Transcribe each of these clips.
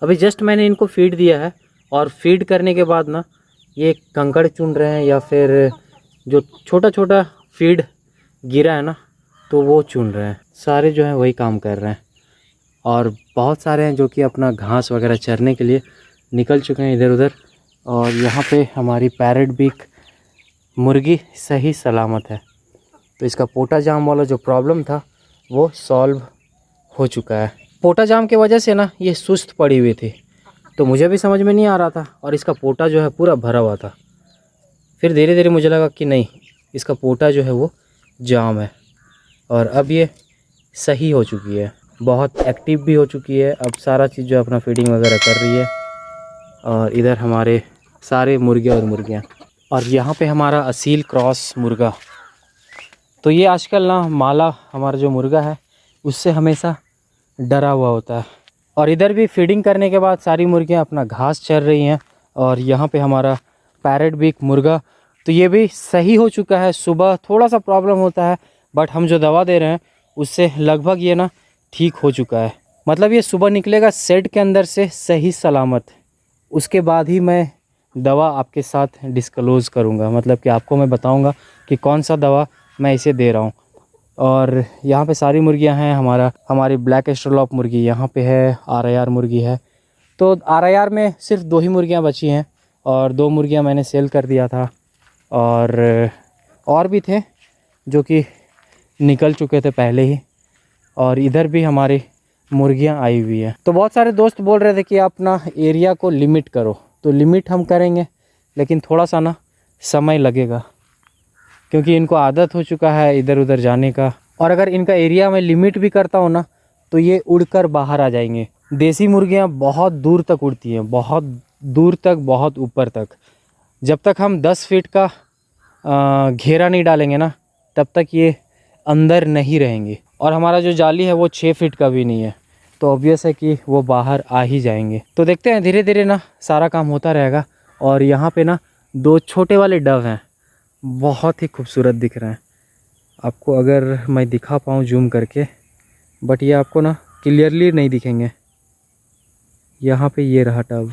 अभी जस्ट मैंने इनको फीड दिया है और फीड करने के बाद ना ये कंकड़ चुन रहे हैं या फिर जो छोटा छोटा फीड गिरा है ना तो वो चुन रहे हैं। सारे जो हैं वही काम कर रहे हैं और बहुत सारे हैं जो कि अपना घास वगैरह चरने के लिए निकल चुके हैं इधर उधर। और यहाँ पे हमारी पैरेट बीक मुर्गी सही सलामत है। तो इसका पोटा जाम वाला जो प्रॉब्लम था वो सॉल्व हो चुका है। पोटा जाम के वजह से ना ये सुस्त पड़ी हुई थी, तो मुझे भी समझ में नहीं आ रहा था और इसका पोटा जो है पूरा भरा हुआ था। फिर धीरे धीरे मुझे लगा कि नहीं, इसका पोटा जो है वो जाम है और अब ये सही हो चुकी है, बहुत एक्टिव भी हो चुकी है। अब सारा चीज़ जो अपना फीडिंग वगैरह कर रही है। और इधर हमारे सारे मुर्गे और मुर्गियाँ, और यहाँ पे हमारा असील क्रॉस मुर्गा। तो ये आजकल ना माला हमारा जो मुर्गा है उससे हमेशा डरा हुआ होता है। और इधर भी फीडिंग करने के बाद सारी मुर्गियाँ अपना घास चर रही हैं। और यहाँ पे हमारा पैरेट बीक मुर्गा, तो ये भी सही हो चुका है। सुबह थोड़ा सा प्रॉब्लम होता है बट हम जो दवा दे रहे हैं उससे लगभग ये ना ठीक हो चुका है। मतलब ये सुबह निकलेगा शेड के अंदर से सही सलामत। उसके बाद ही मैं दवा आपके साथ डिस्क्लोज़ करूँगा, मतलब कि आपको मैं बताऊँगा कि कौन सा दवा मैं इसे दे रहा हूँ। और यहाँ पे सारी मुर्गियाँ हैं। हमारी ब्लैक एस्ट्रोलॉप मुर्गी यहाँ पे है, RIR मुर्गी है। तो RIR में सिर्फ 2 ही मुर्गियाँ बची हैं और 2 मुर्गियाँ मैंने सेल कर दिया था। और भी थे जो कि निकल चुके थे पहले ही। और इधर भी हमारी मुर्गियाँ आई हुई हैं। तो बहुत सारे दोस्त बोल रहे थे कि आप ना एरिया को लिमिट करो, तो लिमिट हम करेंगे लेकिन थोड़ा सा ना समय लगेगा, क्योंकि इनको आदत हो चुका है इधर उधर जाने का। और अगर इनका एरिया में लिमिट भी करता हूँ ना तो ये उड़कर बाहर आ जाएंगे। देसी मुर्गियाँ बहुत दूर तक उड़ती हैं, बहुत दूर तक, बहुत ऊपर तक। जब तक हम 10 फीट का घेरा नहीं डालेंगे ना तब तक ये अंदर नहीं रहेंगे। और हमारा जो जाली है वो 6 फीट का भी नहीं है, तो ऑब्वियस है कि वो बाहर आ ही जाएंगे। तो देखते हैं, धीरे धीरे ना सारा काम होता रहेगा। और यहाँ पे ना 2 छोटे वाले डव हैं, बहुत ही खूबसूरत दिख रहे हैं आपको, अगर मैं दिखा पाऊँ जूम करके, बट ये आपको ना क्लियरली नहीं दिखेंगे। यहाँ पे ये रहा डव,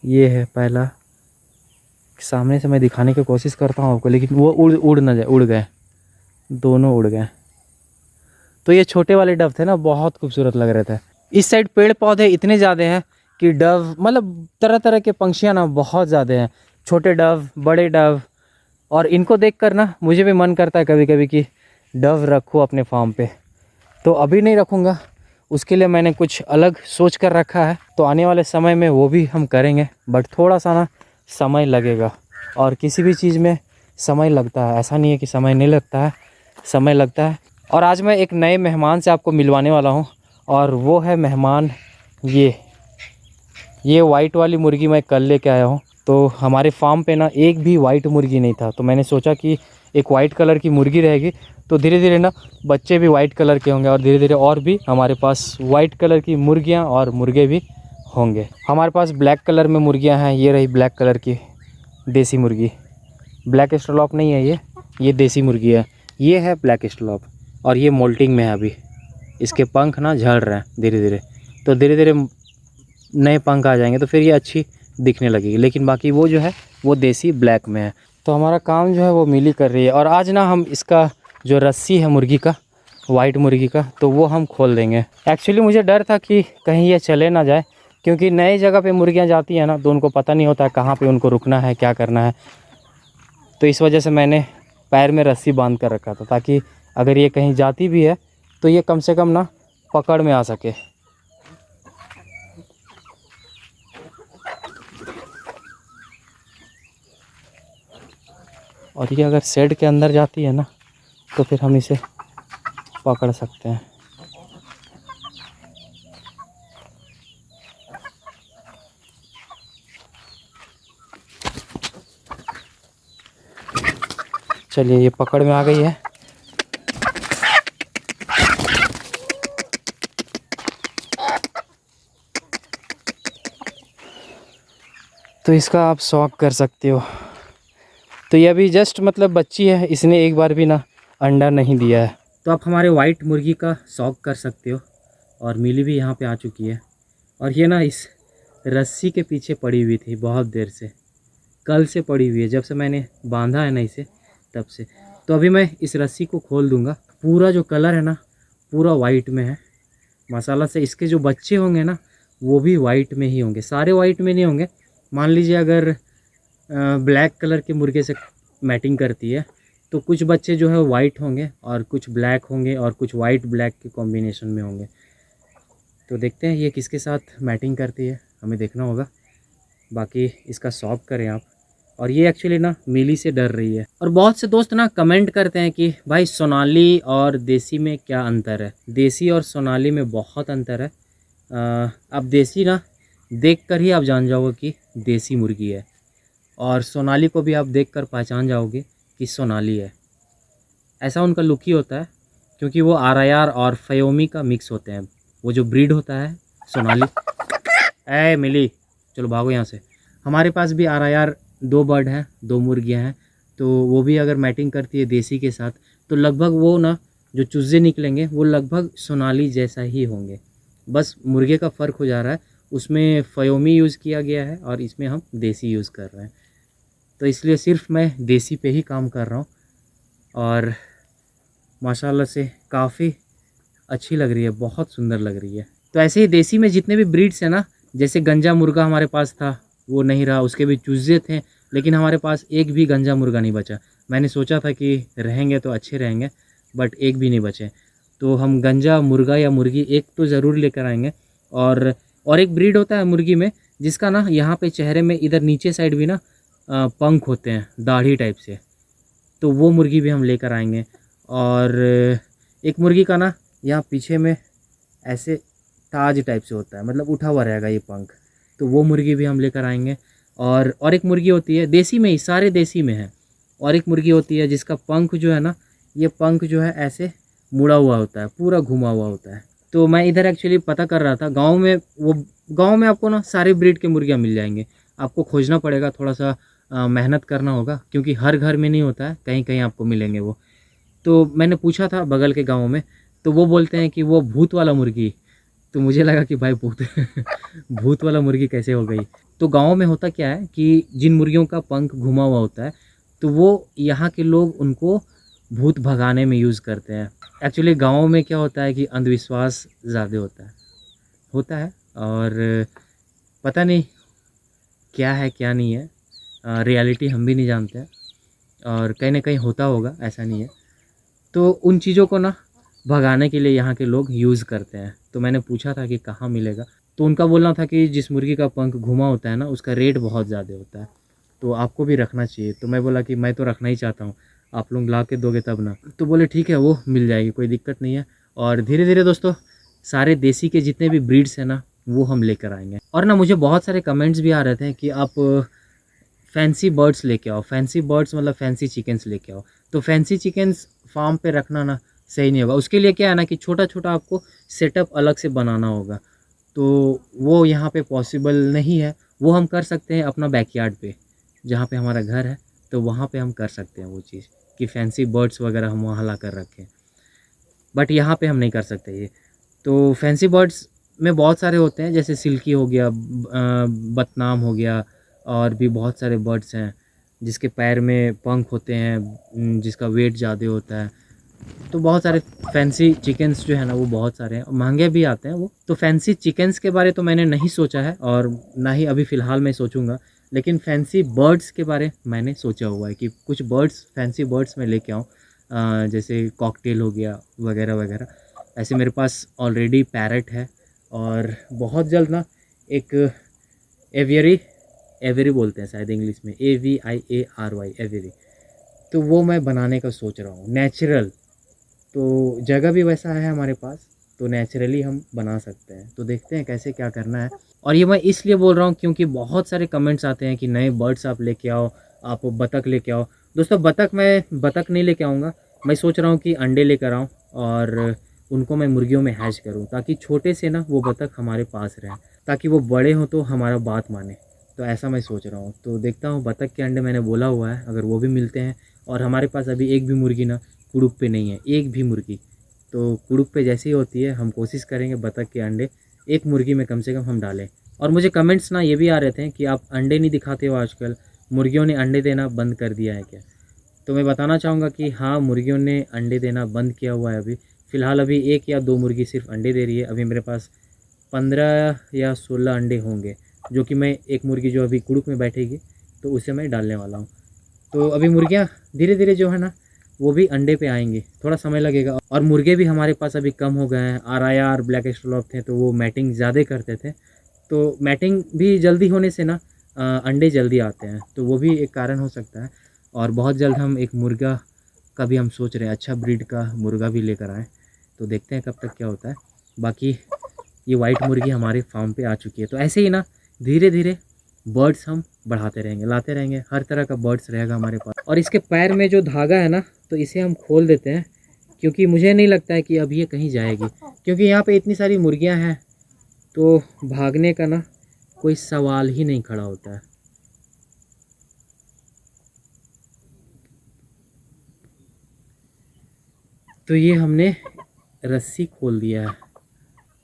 ये है पहला। सामने से मैं दिखाने की कोशिश करता हूँ आपको, लेकिन वो उड़ ना जाए, उड़ गए, दोनों उड़ गए। तो ये छोटे वाले डव थे ना, बहुत खूबसूरत लग रहे थे। इस साइड पेड़ पौधे इतने ज़्यादा हैं कि डव, मतलब तरह तरह के पंछियाँ ना बहुत ज़्यादा हैं, छोटे डव, बड़े डव। और इनको देखकर ना मुझे भी मन करता है कभी कभी कि डव रखूँ अपने फार्म पे। तो अभी नहीं रखूँगा, उसके लिए मैंने कुछ अलग सोच कर रखा है। तो आने वाले समय में वो भी हम करेंगे, बट थोड़ा सा ना समय लगेगा। और किसी भी चीज़ में समय लगता है, ऐसा नहीं है कि समय नहीं लगता है, समय लगता है। और आज मैं एक नए मेहमान से आपको मिलवाने वाला हूँ, और वो है मेहमान ये वाइट वाली मुर्गी मैं कल लेके आया हूँ। तो हमारे फार्म पे ना एक भी वाइट मुर्गी नहीं था, तो मैंने सोचा कि एक वाइट कलर की मुर्गी रहेगी तो धीरे धीरे ना बच्चे भी वाइट कलर के होंगे, और धीरे धीरे और भी हमारे पास वाइट कलर की मुर्गियाँ और मुर्गे भी होंगे। हमारे पास ब्लैक कलर में मुर्गियाँ हैं, ये रही ब्लैक कलर की देसी मुर्गी। ब्लैक एस्ट्रोलॉप नहीं है ये देसी मुर्गी है। ये है ब्लैक एस्ट्रोलॉप और ये मोल्टिंग में है अभी। इसके पंख ना झड़ रहे हैं धीरे धीरे, तो धीरे धीरे नए पंख आ जाएंगे तो फिर ये अच्छी दिखने लगेगी। लेकिन बाकी वो जो है वो देसी ब्लैक में है। तो हमारा काम जो है वो मिली कर रही है। और आज ना हम इसका जो रस्सी है मुर्गी का, वाइट मुर्गी का, तो वो हम खोल देंगे। एक्चुअली मुझे डर था कि कहीं ये चले ना जाए, क्योंकि नई जगह पे मुर्गियाँ जाती हैं ना तो उनको पता नहीं होता है कहाँ पे उनको रुकना है, क्या करना है। तो इस वजह से मैंने पैर में रस्सी बांध कर रखा था, ताकि अगर ये कहीं जाती भी है तो ये कम से कम ना पकड़ में आ सके। और ये अगर शेड के अंदर जाती है ना तो फिर हम इसे पकड़ सकते हैं। चलिए, ये पकड़ में आ गई है। तो इसका आप शौक कर सकते हो। तो ये अभी जस्ट मतलब बच्ची है, इसने एक बार भी ना अंडा नहीं दिया है। तो आप हमारे वाइट मुर्गी का शौक कर सकते हो। और मिली भी यहाँ पे आ चुकी है। और ये ना इस रस्सी के पीछे पड़ी हुई थी बहुत देर से, कल से पड़ी हुई है, जब से मैंने बांधा है ना इसे तब से। तो अभी मैं इस रस्सी को खोल दूंगा। पूरा जो कलर है ना पूरा वाइट में है माशाल्लाह से। इसके जो बच्चे होंगे ना वो भी वाइट में ही होंगे, सारे वाइट में नहीं होंगे। मान लीजिए अगर ब्लैक कलर के मुर्गे से मैटिंग करती है तो कुछ बच्चे जो है वाइट होंगे और कुछ ब्लैक होंगे और कुछ वाइट ब्लैक के कॉम्बिनेशन में होंगे। तो देखते हैं ये किसके साथ मैटिंग करती है, हमें देखना होगा। बाकी इसका सॉल्व करें आप। और ये एक्चुअली ना मिली से डर रही है। और बहुत से दोस्त ना कमेंट करते हैं कि भाई सोनाली और देसी में क्या अंतर है। देसी और सोनाली में बहुत अंतर है। अब देसी ना देख कर ही आप जान जाओगे कि देसी मुर्गी है, और सोनाली को भी आप देखकर पहचान जाओगे कि सोनाली है। ऐसा उनका लुक ही होता है, क्योंकि वो RIR और फयोमी का मिक्स होते हैं। वो जो ब्रीड होता है सोनाली। ए मिली, चलो भागो यहाँ से। हमारे पास भी RIR 2 बर्ड हैं, 2 मुर्गियाँ हैं। तो वो भी अगर मैटिंग करती है देसी के साथ तो लगभग वो ना जो चूज़े निकलेंगे वो लगभग सोनाली जैसा ही होंगे। बस मुर्गे का फ़र्क हो जा रहा है, उसमें फयोमी यूज़ किया गया है और इसमें हम देसी यूज़ कर रहे हैं। तो इसलिए सिर्फ मैं देसी पे ही काम कर रहा हूँ, और माशाल्लाह से काफ़ी अच्छी लग रही है, बहुत सुंदर लग रही है। तो ऐसे ही देसी में जितने भी ब्रीड्स हैं ना, जैसे गंजा मुर्गा हमारे पास था वो नहीं रहा, उसके भी चूजे थे, लेकिन हमारे पास एक भी गंजा मुर्गा नहीं बचा। मैंने सोचा था कि रहेंगे तो अच्छे रहेंगे, बट एक भी नहीं बचे। तो हम गंजा मुर्गा या मुर्गी एक तो ज़रूर लेकर आएंगे। और एक ब्रीड होता है मुर्गी में जिसका ना यहाँ पे चेहरे में इधर नीचे साइड भी ना पंख होते हैं दाढ़ी टाइप से, तो वो मुर्गी भी हम लेकर आएंगे। और एक मुर्गी का ना यहाँ पीछे में ऐसे ताज टाइप से होता है, मतलब उठा हुआ रहेगा ये पंख, तो वो मुर्गी भी हम लेकर आएंगे। और एक मुर्गी होती है देसी में ही, सारे देसी में है। और एक मुर्गी होती है जिसका पंख जो है ना, ये पंख जो है ऐसे मुड़ा हुआ होता है, पूरा घुमा हुआ होता है। तो मैं इधर एक्चुअली पता कर रहा था गांव में, वो गांव में आपको ना सारे ब्रीड के मुर्गियाँ मिल जाएंगे। आपको खोजना पड़ेगा, थोड़ा सा मेहनत करना होगा, क्योंकि हर घर में नहीं होता है, कहीं कहीं आपको मिलेंगे वो। तो मैंने पूछा था बगल के गाँव में, तो वो बोलते हैं कि वो भूत वाला मुर्गी। तो मुझे लगा कि भाई भूत भूत वाला मुर्गी कैसे हो गई। तो गाँव में होता क्या है कि जिन मुर्गियों का पंख घुमा हुआ होता है तो वो यहाँ के लोग उनको भूत भगाने में यूज़ करते हैं। एक्चुअली गाँव में क्या होता है कि अंधविश्वास ज़्यादा होता है और पता नहीं क्या है क्या नहीं है, रियलिटी हम भी नहीं जानते हैं, और कहीं ना कहीं होता होगा, ऐसा नहीं है। तो उन चीज़ों को ना भगाने के लिए यहाँ के लोग यूज़ करते हैं। तो मैंने पूछा था कि कहाँ मिलेगा, तो उनका बोलना था कि जिस मुर्गी का पंख घुमा होता है ना उसका रेट बहुत ज़्यादा होता है, तो आपको भी रखना चाहिए। तो मैं बोला कि मैं तो रखना ही चाहता हूँ, आप लोग ला के दोगे तब ना। तो बोले ठीक है वो मिल जाएगी, कोई दिक्कत नहीं है। और धीरे धीरे दोस्तों सारे देसी के जितने भी ब्रीड्स हैं ना वो हम लेकर आएंगे। और ना मुझे बहुत सारे कमेंट्स भी आ रहे थे कि आप फैंसी बर्ड्स लेके आओ, फैंसी बर्ड्स मतलब फैंसी चिकन्स लेके आओ। तो फैंसी चिकन्स फार्म पे रखना ना सही नहीं होगा। उसके लिए क्या है ना कि छोटा छोटा आपको सेटअप अलग से बनाना होगा, तो वो यहाँ पे पॉसिबल नहीं है। वो हम कर सकते हैं अपना बैकयार्ड पे, जहाँ पे हमारा घर है, तो वहाँ पे हम कर सकते हैं वो चीज़ कि फैंसी बर्ड्स वगैरह हम वहाँ ला कर रखें, बट यहाँ पे हम नहीं कर सकते ये। तो फैंसी बर्ड्स में बहुत सारे होते हैं, जैसे सिल्की हो गया, बतनाम हो गया, और भी बहुत सारे बर्ड्स हैं जिसके पैर में पंख होते हैं, जिसका वेट ज़्यादा होता है। तो बहुत सारे फैंसी चिकन्स जो है ना वो बहुत सारे हैं, महंगे भी आते हैं वो। तो फैंसी चिकन्स के बारे तो मैंने नहीं सोचा है, और ना ही अभी फ़िलहाल मैं सोचूंगा। लेकिन फैंसी बर्ड्स के बारे मैंने सोचा हुआ है कि कुछ बर्ड्स, फैंसी बर्ड्स मैं लेके आऊँ, जैसे कॉकटेल हो गया वगैरह वगैरह। ऐसे मेरे पास ऑलरेडी पैरट है, और बहुत जल्द ना एक एवेरी बोलते हैं शायद इंग्लिश में, AVIARY एवेरी, तो वो मैं बनाने का सोच रहा हूँ नेचुरल। तो जगह भी वैसा है हमारे पास, तो नेचुरली हम बना सकते हैं। तो देखते हैं कैसे क्या करना है। और ये मैं इसलिए बोल रहा हूँ क्योंकि बहुत सारे कमेंट्स आते हैं कि नए बर्ड्स आप लेके आओ, आप बतख लेके आओ। दोस्तों मैं बतख नहीं लेके आऊँगा, मैं सोच रहा हूँ कि अंडे लेकर आऊँ और उनको मैं मुर्गियों में हैच करूँ, ताकि छोटे से ना वो बतख हमारे पास रहें, ताकि वो बड़े हों तो हमारा बात माने। तो ऐसा मैं सोच रहा हूँ। तो देखता हूँ, बतख के अंडे मैंने बोला हुआ है, अगर वो भी मिलते हैं। और हमारे पास अभी एक भी मुर्गी ना कुड़ुक पे नहीं है, एक भी मुर्गी। तो कुड़ुक पे जैसे ही होती है हम कोशिश करेंगे बतख के अंडे एक मुर्गी में कम से कम हम डालें। और मुझे कमेंट्स ना ये भी आ रहे थे कि आप अंडे नहीं दिखाते हो आजकल, मुर्गियों ने अंडे देना बंद कर दिया है क्या? तो मैं बताना चाहूँगा कि हाँ, मुर्गियों ने अंडे देना बंद किया हुआ है अभी। फ़िलहाल अभी 1 या 2 मुर्गी सिर्फ अंडे दे रही है। अभी मेरे पास 15 या 16 अंडे होंगे, जो कि मैं एक मुर्गी जो अभी कुड़ुक में बैठेगी तो उसे मैं डालने वाला हूँ। तो अभी मुर्गियाँ धीरे धीरे जो है ना वो भी अंडे पे आएंगी, थोड़ा समय लगेगा। और मुर्गे भी हमारे पास अभी कम हो गए हैं। RIR ब्लैक एस्ट्रोलॉप थे तो वो मैटिंग ज़्यादा करते थे, तो मैटिंग भी जल्दी होने से ना अंडे जल्दी आते हैं, तो वो भी एक कारण हो सकता है। और बहुत जल्द हम एक मुर्गा का भी हम सोच रहे हैं, अच्छा ब्रीड का मुर्गा भी लेकर आएँ, तो देखते हैं कब तक क्या होता है। बाकी ये वाइट मुर्गी हमारे फार्म पे आ चुकी है। तो ऐसे ही ना धीरे धीरे बर्ड्स हम बढ़ाते रहेंगे, लाते रहेंगे, हर तरह का बर्ड्स रहेगा हमारे पास। और इसके पैर में जो धागा है ना, तो इसे हम खोल देते हैं, क्योंकि मुझे नहीं लगता है कि अब ये कहीं जाएगी, क्योंकि यहाँ पे इतनी सारी मुर्गियाँ हैं तो भागने का ना कोई सवाल ही नहीं खड़ा होता है। तो ये हमने रस्सी खोल दिया है।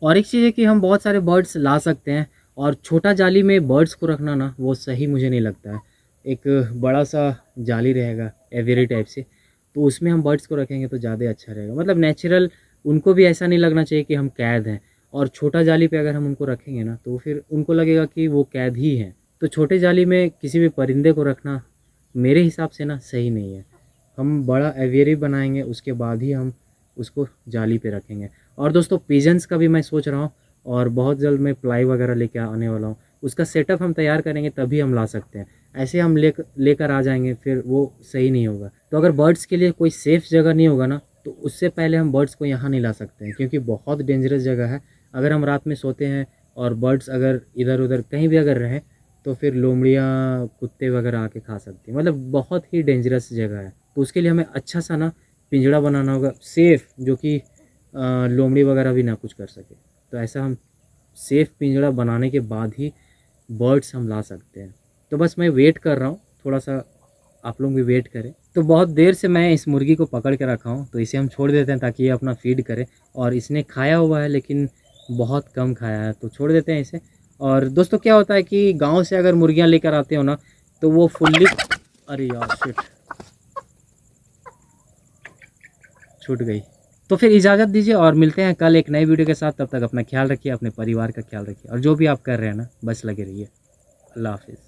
और एक चीज़ है कि हम बहुत सारे बर्ड्स ला सकते हैं, और छोटा जाली में बर्ड्स को रखना ना वो सही मुझे नहीं लगता है। एक बड़ा सा जाली रहेगा एवियरी टाइप से, तो उसमें हम बर्ड्स को रखेंगे तो ज़्यादा अच्छा रहेगा। मतलब नेचुरल, उनको भी ऐसा नहीं लगना चाहिए कि हम कैद हैं। और छोटा जाली पे अगर हम उनको रखेंगे ना तो फिर उनको लगेगा कि वो कैद ही हैं। तो छोटे जाली में किसी भी परिंदे को रखना मेरे हिसाब से ना सही नहीं है। हम बड़ा एवियरी बनाएंगे, उसके बाद ही हम उसको जाली पे रखेंगे। और दोस्तों पिजन्स का भी मैं सोच रहा हूँ, और बहुत जल्द मैं प्लाई वगैरह लेके आने वाला हूँ। उसका सेटअप हम तैयार करेंगे तभी हम ला सकते हैं। ऐसे हम लेकर आ जाएंगे फिर वो सही नहीं होगा। तो अगर बर्ड्स के लिए कोई सेफ़ जगह नहीं होगा ना, तो उससे पहले हम बर्ड्स को यहाँ नहीं ला सकते हैं, क्योंकि बहुत डेंजरस जगह है। अगर हम रात में सोते हैं और बर्ड्स अगर इधर उधर कहीं भी अगर रहें तो फिर लोमड़ियाँ कुत्ते वगैरह आके खा सकती हैं। मतलब बहुत ही डेंजरस जगह है। तो उसके लिए हमें अच्छा सा ना पिंजड़ा बनाना होगा सेफ़, जो कि लोमड़ी वगैरह भी ना कुछ कर सके। तो ऐसा हम सेफ़ पिंजड़ा बनाने के बाद ही बर्ड्स हम ला सकते हैं। तो बस मैं वेट कर रहा हूँ, थोड़ा सा आप लोग भी वेट करें। तो बहुत देर से मैं इस मुर्गी को पकड़ के रखा हूँ, तो इसे हम छोड़ देते हैं ताकि ये अपना फीड करे। और इसने खाया हुआ है लेकिन बहुत कम खाया है, तो छोड़ देते हैं इसे। और दोस्तों क्या होता है कि गांव से अगर मुर्गियां लेकर आते हो ना तो वो फुल्ली, अरे यार शिट, छूट गई। तो फिर इजाज़त दीजिए और मिलते हैं कल एक नई वीडियो के साथ। तब तक अपना ख्याल रखिए, अपने परिवार का ख्याल रखिए, और जो भी आप कर रहे हैं ना बस लगे रहिए। अल्लाह हाफिज़।